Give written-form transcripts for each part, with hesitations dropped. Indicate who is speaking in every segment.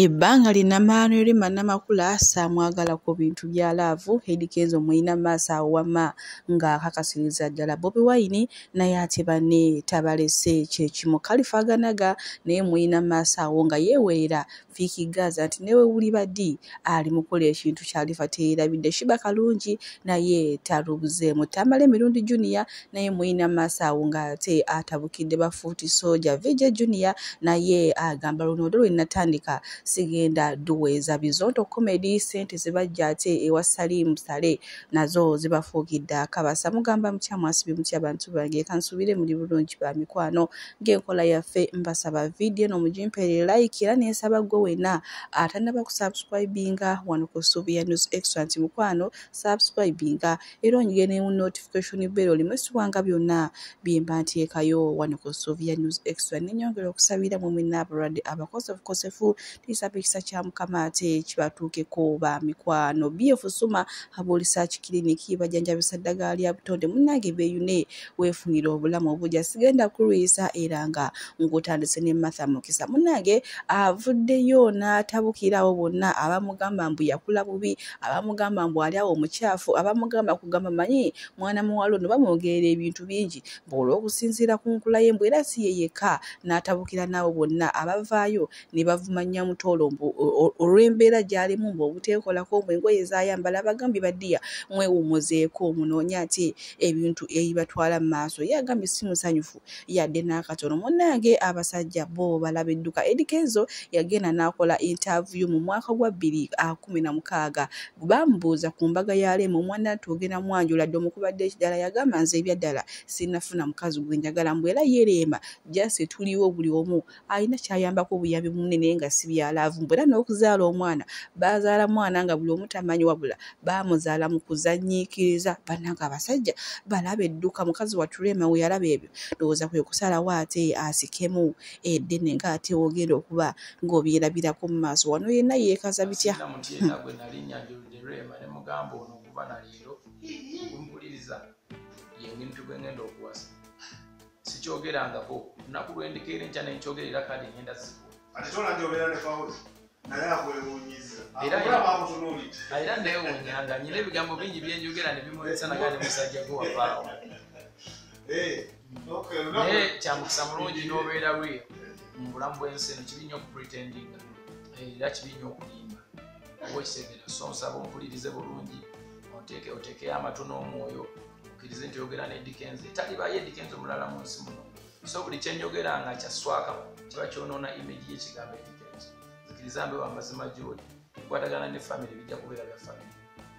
Speaker 1: Ebbanga linnamaano erima Namakula saamwagala ku bintu bya laavu Eddy Kenzo muyina maaso awo wamma ng'akakasiriza ddala Bobi Wine naye ate banne tabalese kye kimu kalifaaganaga naye muyina maaso awo nga yeewerera Fiiki Gaza nti newe wuli baddi ali mukola ekintu kyalifa teerabidde Shiba Kalungi naye talubuzeemu Tamale Emirundi Junior naye muyina maaso awo ng'ate atabukidde bafuuti Soja VJ Junior naye agamba luno lwe natandika sigenda duweeza Bizonto Comedy sente zibajja ate ewa Salim Sale nazo zibafuukidde akabasa mugamba mutya mwasibi mutya bantu bange kansubire muli bulungi ba mikwano ng'enkola yaffe mbasaba video no mugimpere like era n'ensaba gwe wenna atannaba kusubscribinga wano ku Sylvia News Extra nti mukwano subscribinga era onyige ne notification bell olimwesiwanga byonna bye mba nteekayo wano ku Sylvia News Extra n'enyongera okusabira mu mwenna abalwadde abakosefu tisaba ekisa kya Mukama ate kibatuukeko ba mikwano BF Suma Habulisa Kiliniki bajanjabisa ddagala lya butonde munnange beeyune weefunira obulamu obujja sigenda kulwisa era nga ng'otandise ne Martha Mukisa munnange avuddeyo n'atabukirawo bonna abamugamba mbu yakula bubi abamugamba mbu ali awo omukyafu abamugamba kugamba manyi mwana muwala ono bamwogerera ebintu bingi olw'okusinziira ku nkula ye mbu era si ye yekka n'atabukira n'abo bonna abavaayo ne bavuma Nyamutoolo olw'embeera gy'alimu mbu obuteekolako mbu engoye zaayambala abagambye baddiya mwewummuzeeko munoonye ate ebintu ebibatwala mu maaso ye agambye si musanyufu yadde n'akatono munnange abasajja bo balaba edduka Eddy Kenzo yagenda n'akola interview mu mwaka gwa 2016 bamubuuza ku mbaga ya Lemo omwana tugenda mwanjula dde omukubadde ekidala yagamba nze ebyaddala sinnafuna mukazi gwe njagala mbwera yeereema jase tuliwo buli omu alina kyayambako obuyambi munene nga si byalaavu mbwera n'okuzaala omwana bazaala mwana nga buli omu tamanyi wabula bamuzaala mu kuzanyiikiriza bannange abasajja balaba edduka mukazi wa Tulema we yalaba ebyo ndowooza kwe kusalawo ate asikemu eddene ng'ate ogenda okuba ng'obyerabirako mu maaso wano yenna yeekaza bitya
Speaker 2: sikyogerangako lunaku lwendikeera enkya nenkyogerera kale ngenda era neewuunyanga nyina ebigambo bingi byenjogera ne bimulesanaga ne musajja gwe wavaawo naye kyamukisa mulungi n'obeera lwe mu bulamu bw'ensi eno kibi nnyo okupretendinga era kibi nnyo okulimba oba ekitegeera so nsaba ompulirize bulungi oteekeyo amatu n'omwoyo okkirize nti oyogera ne Eddy Kenzo talibayo Eddy Kenzo mulala mu nsi muno so buli kyenjogera nga kyaswaka kiba kyonoona image y'ekigambo Eddy Kenzo zikiriza mbe wamazima gy'oli kukwatagana ne family bijja kubeera bya family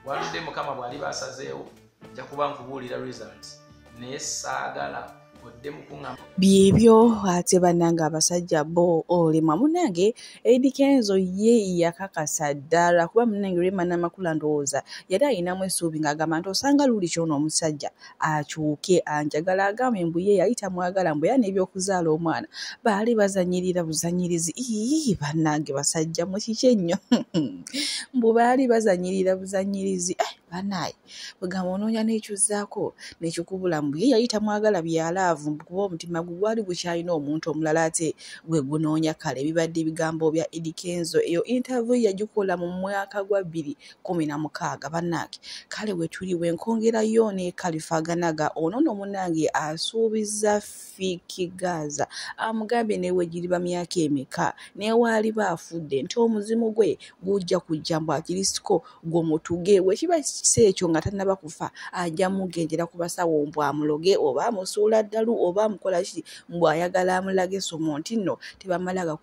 Speaker 2: waludde Mukama bw'ali basazeewo nja kuba nkubuulira results naye saagala odde mukuŋŋamu
Speaker 1: byebyo ate bannange abasajja bo olema munnange Eddy Kenzo ye yakakasa ddala kuba munnange Rema Namakula ndowooza yali ayinamu essuubi ng'agamba nti osanga luli kyono omusajja akyuke anjagala agambe mbu ye yali tamwagala mbu era n'ebyokuzaala omwana baali bazanyirira buzanyirizi bannange basajja mu kiki ennyo mbu baali bazanyirira buzanyirizi banaye bwegamba onoonya n'ekyuzzaako n'ekikubula mbu ye yali tamwagala byalaavu kuba omutima gwe gwali gukyalina omuntu omulala ate gwe gunoonya kale bibadde ebigambo bya Eddy Kenzo eyo interview yagikola mu mwaka gwa 2016 bannange kale we tuli wenkongerayo ne kalifaaganaga ono no munnange asuubiza Fiiki Gaza amugambye newe giriba myaka emeka newaali baafudde nti omuzimu gwe gujja kujja mbu akirisiko gw'omutuge wekiba ekyo nga tannaba kufa ajja mugendera ku basawo mbu amuloge oba amusuula ddalu oba amukola ki mbu ayagala amulage somo nti nno tebamalaga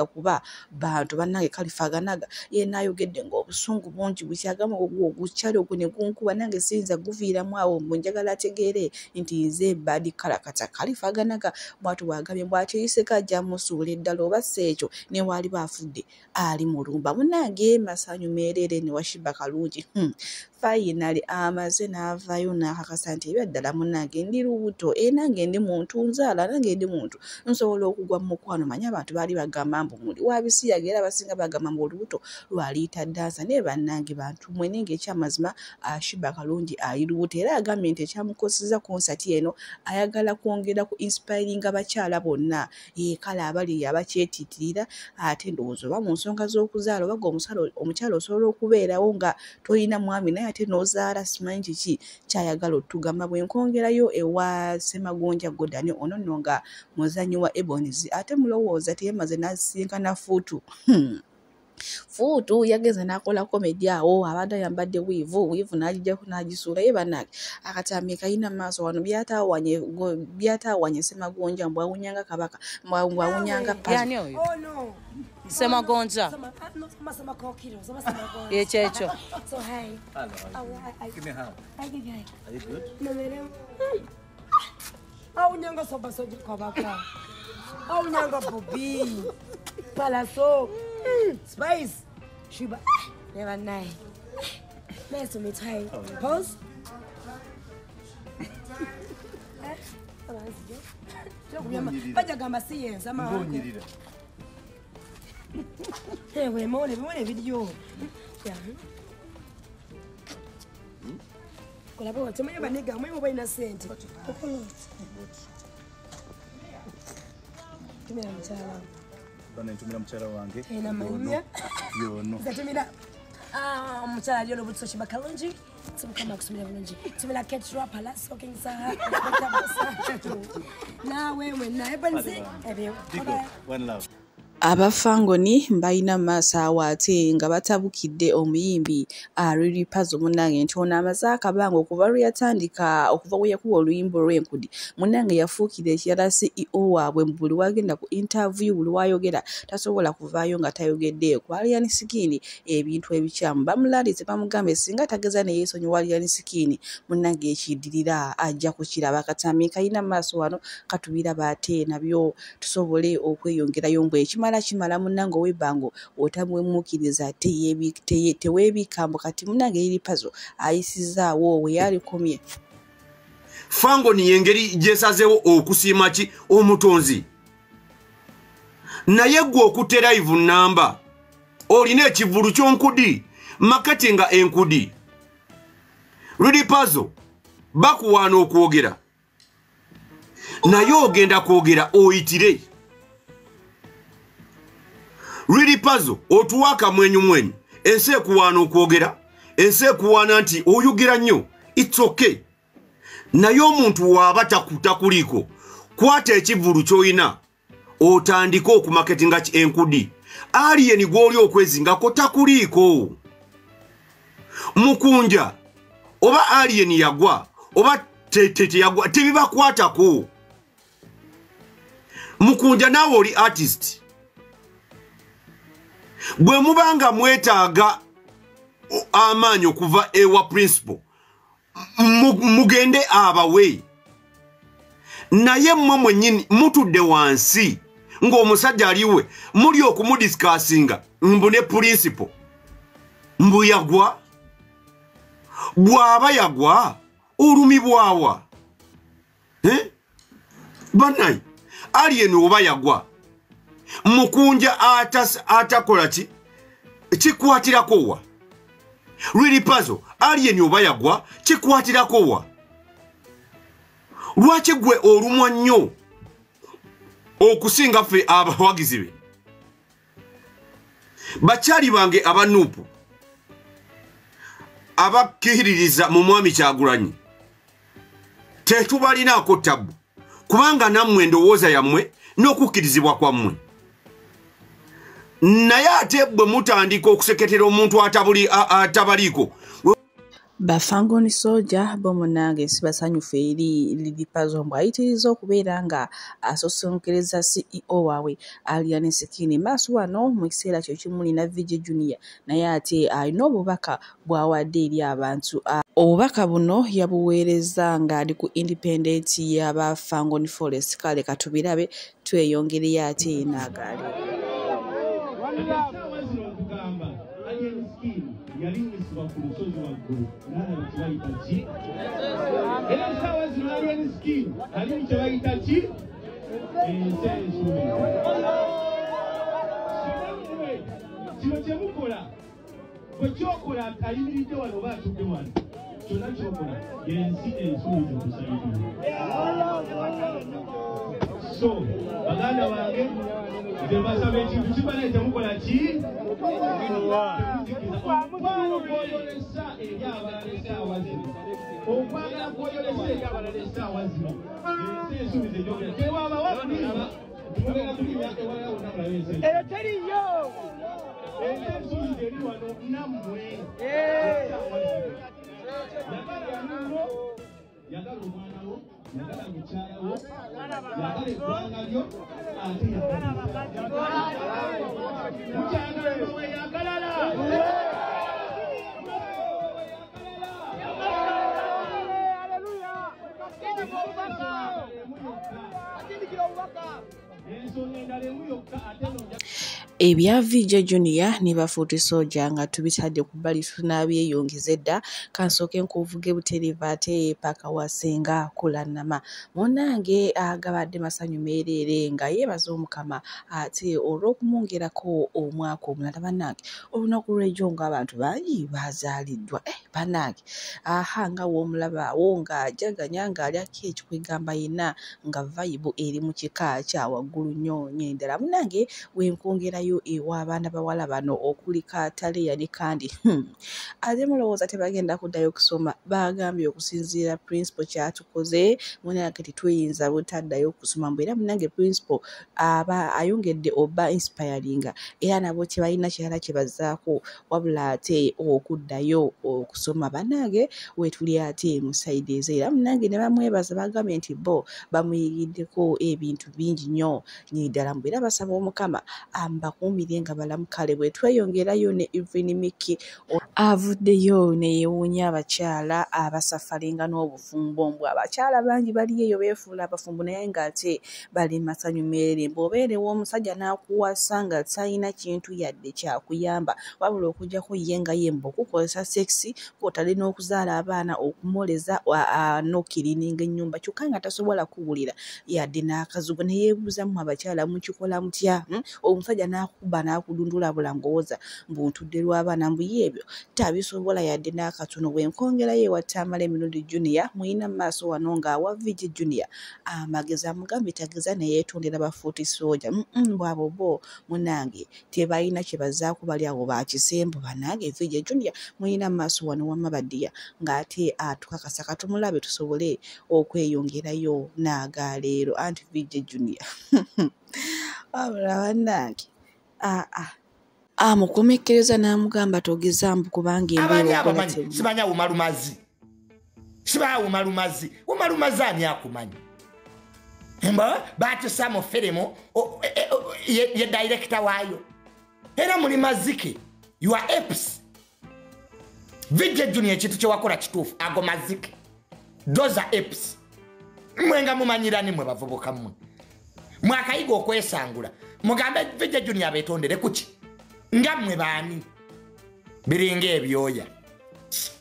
Speaker 1: kuba bantu bannange kalifaaganaga ye naayogedde ng'obusungu bungi bukyagamba ogukyali ogwo ne gunkuba nange siyinza guviiramu awo mbu njagala ategeere nti nze badi kalakata kalifaaganaga bwatu bwagambye mbu akiyiseko ajja musuula eddala oba si ekyo newaali baafudde ali mulumba munnange masanyu meerere ne wa Shiba Kalungi finally amaze n'avaayo n'akakasa nti ebyaddala munnange ndi lubuto nange ndi muntu nzaala nange ndi muntu nsobola okugwa mu mukwano. Manyi abantu baali bagamba mbu muli wabisiyaga era abasinga bagamba mbu olubuto lwaliita ddansa naye bannange bantu mwene ng'ekyamazima Sheebah Kalungi ali lubuto era agambye nti ekyamukoseza konsati eno ayagala kwongera ku inspiringa bakyala bonna kale abali abakyetiitirira ate ndowooza oba mu nsonga z'okuzaala obaga omukyala osobola okubeerawo nga tolina mwami naye ate n'ozaala simanyi kiki kyayagala otugamba. Bwe nkongerayo ewa Ssemagonja Godani ono nno nga muzannyi wa Ebonies ate mulowooza teyamaze n'asisinkana Fuutu. Fuutu yageze n'akola komedi awo abadde ayambadde wiivu n'agijjako n'agisuula ye bannange akatambi kalina maaso wano byataawanye Ssemagonja mbw awunyanga kabaka mbw awunyanga
Speaker 3: yani oyo Ssemagonja yekyekyo
Speaker 4: awunyanga sobasoji kabaka awunyanga Bobby Palaso Spice Sheebah never night. Nice to meet you. Pause. Bajagamba science ama. Ewe mone video. Yeah. Kola bo temanya baniga mwe mwe ina sente. Tumira mchala.
Speaker 5: Bana ntumira mchara wange
Speaker 4: tena manya
Speaker 5: yono
Speaker 4: zatumira mchara lyo lobutso Sheebah Kalungi tumukama kusumira bulungi tumira Ketra Palace King Saha na wewe na Ebonies ebyo
Speaker 5: one love.
Speaker 1: Abafangoni mbayina maaso awo ate nga batabukidde omuyimbi Lily Puzzle munnange nti ono amaze akabanga okuva lwe yatandika okuva we yakuba oluyimba olw'enkudi munnange yafuukira ekirala CEO waabwe buli wagenda ku interview buli wayogera tasobola kuvaayo nga tayogeddeyo ku Alien Skin ebintu ebikyamu bamulalize bamugambe singa tageza ne yeesonyiwa Alien Skin munnange ekiddirira ajja kukiraba akatambi kalina maaso wano katubiraba ate nabyo tusobole okweyongerayo mbwe kimala munnange ow'ebbango otamwemuukiriza teweebikambo kati munnange Lily Puzzle ayisizaawo we yalikomye.
Speaker 6: Fangoni yengeri gyesazeewo okusiima ki omutonzi naye gwe okutte live namba olina ekivulu ky'onkudi maketinga enkudi Lily Puzzle bakuwaana okwogera naye ogenda kwogera oyitire Lily Puzzle otuwaka mwenyu ensi ekuwaana okwogera ensi ekuwaana nti oyogera nnyo it's okay naye omuntu waaba takuliko kwata ekivulu ky'olina otandika okumaketinga enkudi Alien gw'oli okwezingako takuliiko mukunja oba Alien yagwa oba teyagwa tebibakwatako mukunja naawe oli artist bwe mubanga mwetaaga amaanyi okuva ewa principal mugende abawe naye mmwe mwennyini mutudde wansi ng'omusajja aliwe muli okumudiskasinga mbu ne principal mbu yagwa bw'aba yagwa olumibwawa banayi Alien oba yagwa mukunja atakola ki kikwatirako wa Lily Puzzle Alien oba yagwa kikwatirako wa lwaki gwe olumwa nnyo okusinga ffe abawagizi be bakyali bange abanuupu abakkiririza mu mwami Kyagulanyi tetubalinaako ttabu kubanga nammwe endowooza yammwe n'okukkirizibwa kwammwe naye ate bwe mutandika okuseketera omuntu atabaliiko
Speaker 1: Bafangoni Soldier bo munnange si basanyufu eri Lily Puzzle mbw ayitiriza okubeera nga asosonkereza CEO waabwe Alien Skin maaso wano mu kiseera kyo kimulina VJ Junior naye ate alina obubaka bw'awadde eri abantu obubaka buno yabuweereza ng'ali ku independent y'Abafangoni Forest kale katubirabe tweyongereyo ate n'agaali
Speaker 7: yalingisibwa ku lusozi waggulu nalaba kyebayita ki era esaawa zino alien skin alimu kyebayita ki ensi ensuubizo kino kyemukola bwe kyokola ayimiridde wano oba atudde wano kyonna kyokola yensi ensuubizo kusayidira so baganda bange nze mbasaba ekintu kimala temukola ki omukwano gwoyolesa eri abalala essaawa zino okwagala kwoyolesa eri abalala essaawa zino ensi ensuubizo egyogera tewabawa kulimba tumugenda kulimba ewala wonna mulabe ensi eyo teriyo ensi ensuubizo eri wano nammwe yagala nuno yagala omwana wo yagala mukyala wo yagala eggwanga lyo ate mukyagala we yagalala ensonga endala emu yokka ate nojja
Speaker 1: ebya VJ Junior ne bafuuti soja nga tubitadde ku bbali tunabyeyongeza edda kansooke nkuvuge butereeva ate paka wasenga kulannama munnange agabadde masanyu meereere nga yeebaza omukama ate olw'okumwongerako omwaka omulala bannange olunaku lw'ejo ng'abantu bangi bazaaliddwa bannange nga woomulabaawo ng'ajaganya ng'alyako ekikwegamba yenna nga vayibu eri mu kika kya waggulu nnyo ddala munnange wenkwongerayo ew'abaana bawala bano okuli Kataleya ne Kandi ate mulowooza tebagenda kuddayo kusoma bagambye okusinziira principal kyatukoze munnange tetuyinza butaddayo kusoma mbw era munnange principal aba ayongedde oba inspiringa era nabo tebalina kirala kye bazzaako wabula ate okuddayo okusoma bannange wetuli ate mu sayidi ezo era munnange ne bamwebaza bagambye nti bo bamuyigiddeko ebintu bingi nnyo nyiddala mbw era basaba omukama bakuumire nga balamu kale bwe tweyongerayo ne Evelyn Miki avuddeyo ne yeewuunya abakyala abasafalinga n'obufumbo mbw abakyala bangi bali eyo beefuula abafumbo naye ng'ate bali masanyu meerere bw'obeerewo omusajja n'akuwasa nga talina kintu yadde kyakuyamba wabula okugyako ye nga yemba okukozesa sekisi kw'otadde n'okuzaala abaana okumoleza n'okirininga ennyumba kyokka nga tasobola kuwulira yadde n'akazugo ne yeebuuzamu abakyala mukikola mutya omusajja n'akuba n'akudundula bula ngowooza mbuntudde lw'abaana mbuye ebyo tabisobola yadde n'akatono bwenkongerayo ewa Tamale Emirundi Junior muyina mu maaso wano ng'awa VJ Junior amagezi amugambye tageza ne yeetondera bafuuti soja bwabo bo munnange tebalina kye bazzaako bali awo bakisembu bannange VJ Junior muyina mu maaso wano wamma baddiya ng'ate atukakasa katumulabe tusobole okweyongerayo n'agaleero anti VJ Junior wabula bannange mukomekkereza n'amugamba togeza mbu kubanga
Speaker 8: embeera simanya wumalumazi wumalumazi ani akumanyi mba bakyusa mu firimu ye director waayo era muli mazike you are apes VJ Junior ekintu kye wakola kituufu ago mazike those are apes mwenga mumanyirani mwe bavubuka mmwe mwakayiga okwesangula mugambe VJ Junior abeetondere kuki nga mmwe baani biringa ebyoya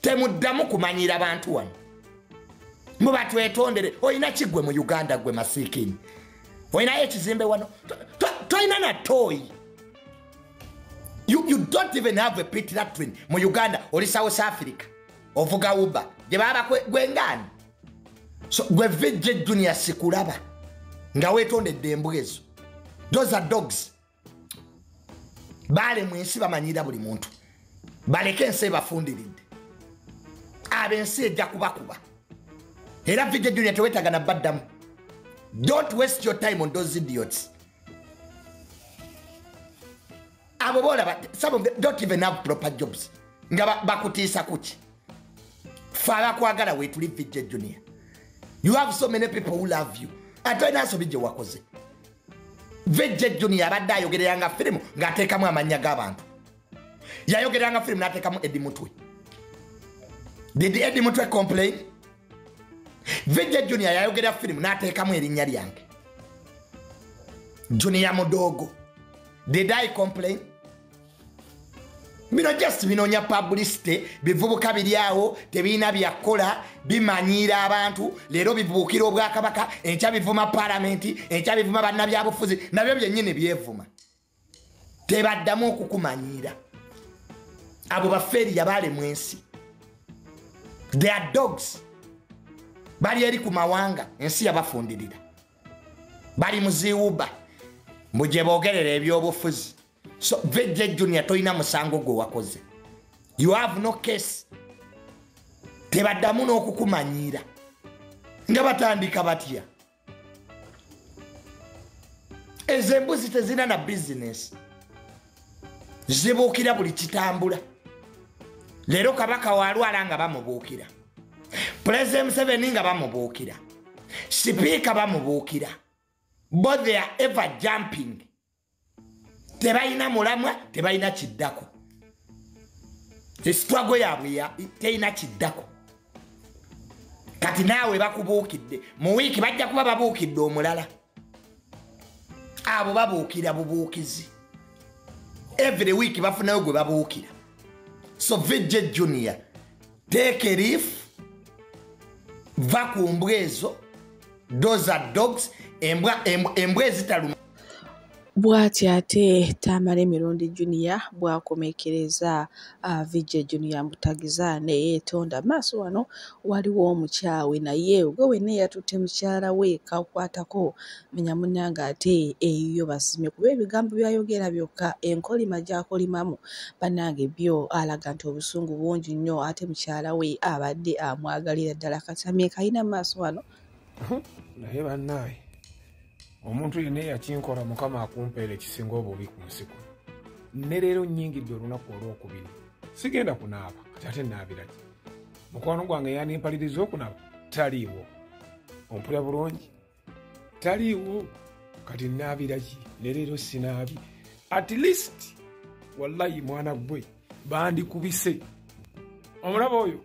Speaker 8: temuddamu kumanyira bantu wano muba twetondere oyina kigwe mu Uganda gwe masiikini oyinayo ekizimbe wano toyina na toyi you don't even have a pit latrine mu Uganda oli South Africa ovuga uba gye baba gwengani so gwe VJ Junior sikulaba nga weetondedde embwezo those are dogs bale mwensi bamanyira buli muntu baleke ensi bafundiridde abensi ejja kubakuba era VJ Junior tewetaga na baddamu don't waste your time on those idiots abo bola some of them don't even have proper jobs nga bakutiisa kuki fala kwagala wetuli VJ Junior you have so many people who love you atoinaso bijje wakoze VJ Junior abadde ayogereranga firimu ng'ateekamu amannya g'abantu yayogereranga firimu n'ateekamu Eddie Mutwe did Eddie Mutwe complain VJ Junior yayogerera firimu n'ateekamu erinnya lyange Junior Mudogo did I complain bino just binonya publicity bivubuka biriawo tebina byakola bimanyira abantu lero bivubukira obwakabaka enkya bivuma parliament enkya bivuma bannabyabufuzi nabyo byennyini byevuma tebaddamu okukumanyira abo bafeeri yabale mwensi they are dogs bali eri ku mawanga ensi yabafundirira bali muziwuba muje bogerera ebyobufuzi so VJ Junior toina musango gwe wakoze you have no case tebaddamu n'okukumanyira nga batandika batya ezembuzi tezina na business zibuukira buli kitambula leero kabaka walwala nga bamubuukira President Museveni nga bamubuukira sipiika bamubuukira both they are ever jumping tebayina mulamwa tebayina kiddako esitwago yabwe teyina kiddako kati naawe bakubuukidde mu wiiki bajja kuba babuukidde omulala abo babuukira bubuukizi every week bafunayo gwe babuukira so VJ Junior take a leaf va ku mbwa ezo those are dogs embwa ezitaluma
Speaker 1: bw'ati ate Tamale Emirundi Junior bw'akomekereza VJ Junior Mbutagiza ne yeetonda maaso wano waliwo omukyawe naye gwe wenna yatutte mukyala we kakwatako menya munnanga ate eyo basimye kuba ebigambo byayogera byokka enkolima gy'akolimamu bannange byo alaga nti obusungu bungi nnyo ate mukyala we abadde amwagalira ddala katamye kayina maaso wano
Speaker 9: naye bannaye omuntu yenna yakinkola mukama akumpeera ekisinga obubi ku nsi kuno ne leero nnyingidde olunaku olwokubiri sigenda kunaaba kati ate nnaabira ki mukwano gwange yanimpaliriza okunaaba taliiwo ompulya bulungi taliiwo kati nnaabira ki ne leero sinaabi at least wallahi mwana gwe bandikubise omulaba oyo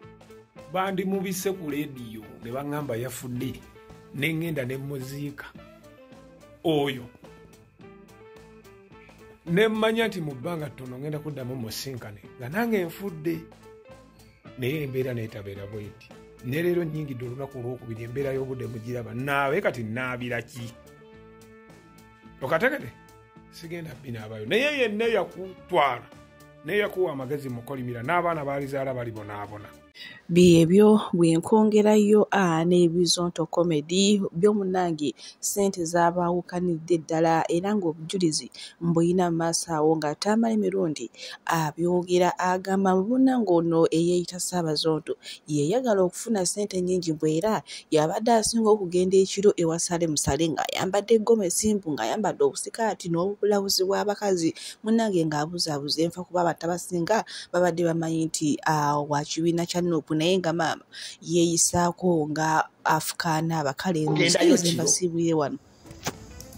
Speaker 9: bandimubise ku leediyo ne baŋŋamba yafudde ne ŋŋenda ne muziika oyo nemmanya nti mu bbanga ttono ngenda kuddamu musinkane nga nange nfudde naye embeera neetabeera bweti ne leero nnyingidde olunaku olwokubiri embeera y'obudde mugiraba naabe kati naabira ki okategede sigenda binaabayo naye yenna yakutwala naye yakuwa amagezi mukolimira n'abaana baalizaala bali bonaabona
Speaker 1: byebyo bwenkongerayo n'ebizonto comedy byomunange sente zabaawukanidde ddala era ng'obujulizi mbuyina maaso awo nga Tamale Emirundi abyogera agamba munange ono eyeeyita Ssaabazonto yeeyagala okufuna sente nnyingi bwera yabadde asinga okugenda ekiro ewa Musale nga ayambadde gomesi mbu ng'ayambadde obusikaati n'obulawuzi bw'abakazi munange ng'abuzaabuza enfa kuba batabasinga babadde bamanyi nti wa kibiina kya Nuupu naye nga maama yeeyisaako nga afukaana abakale embasiibwire wano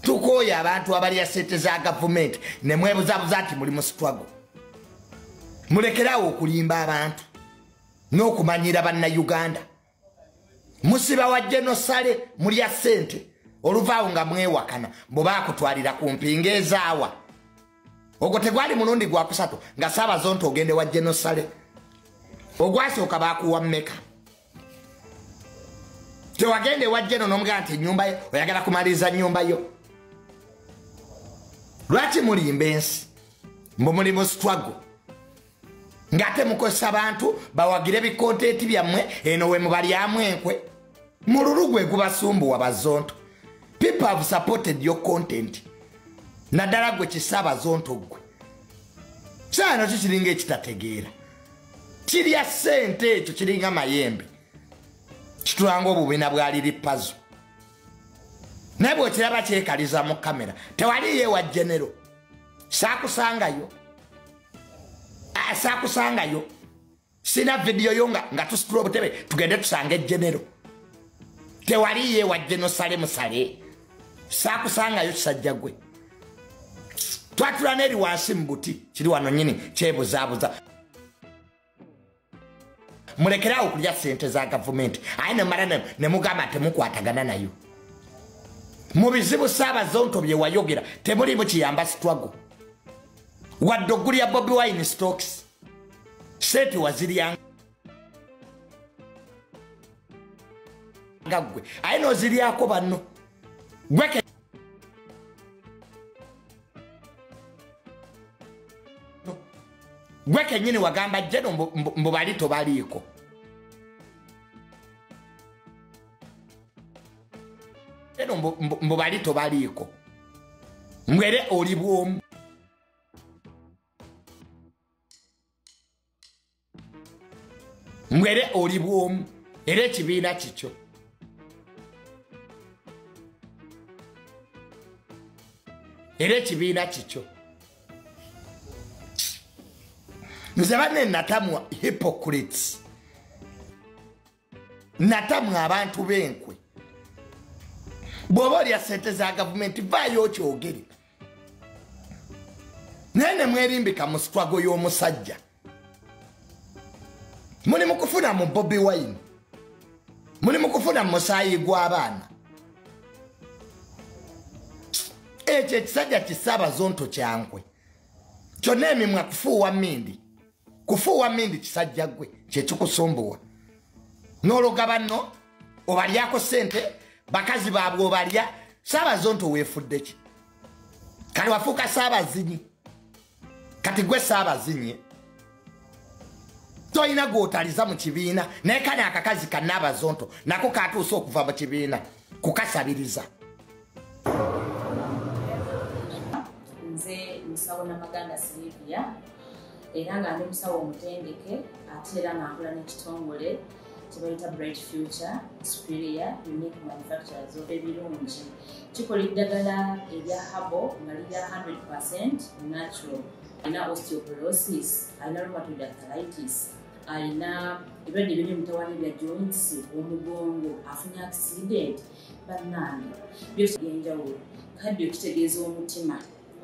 Speaker 8: tukooya abantu abalya sente za gavumenti ne mwebuzabuza nti muli mu struggle mulekerawo okulimba abantu n'okumanyira bannayuganda musiba wa Genosale mulya sente oluvaawo nga mwewakana bwe baakutwalira ku mpinga ezaawa ogwo tegwali mulundi gwa kusatu nga Ssaabazonto ogende wa Genosale ogwasooka baakuwa mmeka tewagende wajjeno n'omugamba nti ennyumba yo oyagala kumaliriza nnyumba yo lwaki mulimba ensi mbu muli mu struggle ng'ate mukozesa abantu bawagire ebikontenti byammwe eno we mubalyamu enkwe mululu gwe gubasumbuwa Bazonto people have supported your content naddala gwe Ssaabazonto gwe kyano kikiringa ekitategeera kirya sente ekyo kiringa mayembe kitulanga obubina bwaliri pazo naye bwekiraba kyekaliza mu kamera tewaliyo ewa genero saakusangayo sina vidiyo yo nga tusitula obutebe tugende tusange genero tewaliyo ewa Genosale Musale saakusangayo kisajja gwe twatula n'eri wansi mu buti kiri wano nyini kyebuzaabuza mulekerawo okulya sente za gavumenti aye nemala ne mugamba temukwatagana nayo mu bizibu Ssaabazonto bye wayogera temulimu kiyamba struggle wadde ogulya Bobi Wine stocks sente wazirya gwe aye noziryako banno gwe kenyini wagamba jeno mbubali tobaliiko jeno mbubali tobaliiko mwere oli bwomu mwere oli bwomu era ekibiina kikyo era ekibiina kikyo nze banne natamwa hypocrites natamwa abantu b'enkwe bw'oba olya sente za gavumenti vaayo okyogere naye ne mwerimbika mu sitwago y'omusajja muli mu kufuna mu Bobi Wine muli mu kufuna mu musaayi gw'abaana ekyo ekisajja kisaabazo kyankwe kyonna emimwa kufuuwa mmindi kisajja gwe kyekikusumbuwa n'ologa banno obalyako sente bakazi baabwe obalya saabazo weefudde ki kati wafuuka saabazinyi kati gwe saabazinyi toyina gwotaliza mu kibiina naye kane akakazi kannaabazo nako katuuse okuva mu kibiina kukasabiriza
Speaker 10: nze musawo Namaganda Sylvia era nga ndi musawo omutendeke ate era nga nkola n'ekitongole kyebayita Bright Future Superior Unique Manufacturers ebirungi kikola eddagala erya habo nga lirya 100% natural alina osteoporosis alina rheumatoid arthritis alina ebirwadde biri mutawani bya joints omugongo afunye accident bannange byose byenjawulo kaddio kitegeeza omutima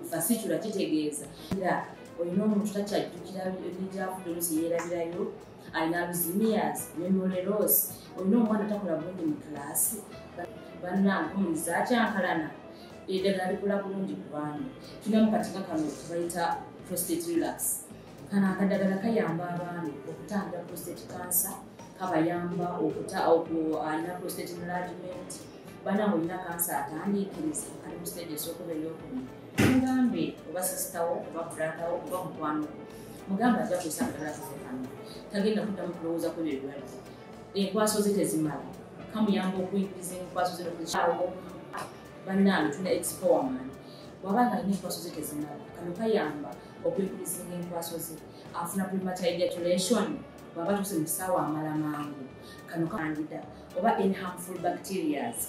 Speaker 10: fasitula kitegeeza era olina omuntu takyajjukira ebijafudolusi yeerabirayo alina alzheimer's memory loss olina omwana takola bulungi mu kilaasi bannange omuliza akyankalana eddagala likola bulungi ku baana tulinamu katika kano kebayita prostate relax kana akadagala kayamba abaana okutangira prostate cancer kabayamba alina prostate enlargement bannange olina kansa atandiikiriza ali mu stage esookuba ey'okubiri mugambe oba sisitawo oba bratawo oba mukwano mugambe ajja kusangala kano tagenda kuddamu kulowooza ku ebirwadde enkwaso ze tezimala kamuyamba okuyingiza enkwaso ze nokukyawo bannange tuna expowerman bw'abanga alina enkwaso ze tezimala kano kayamba okuyingiza enkwaso ze afuna premature ejaculation bw'aba tuse mu kisaawa amala mangu kano kandida oba any harmful bacterias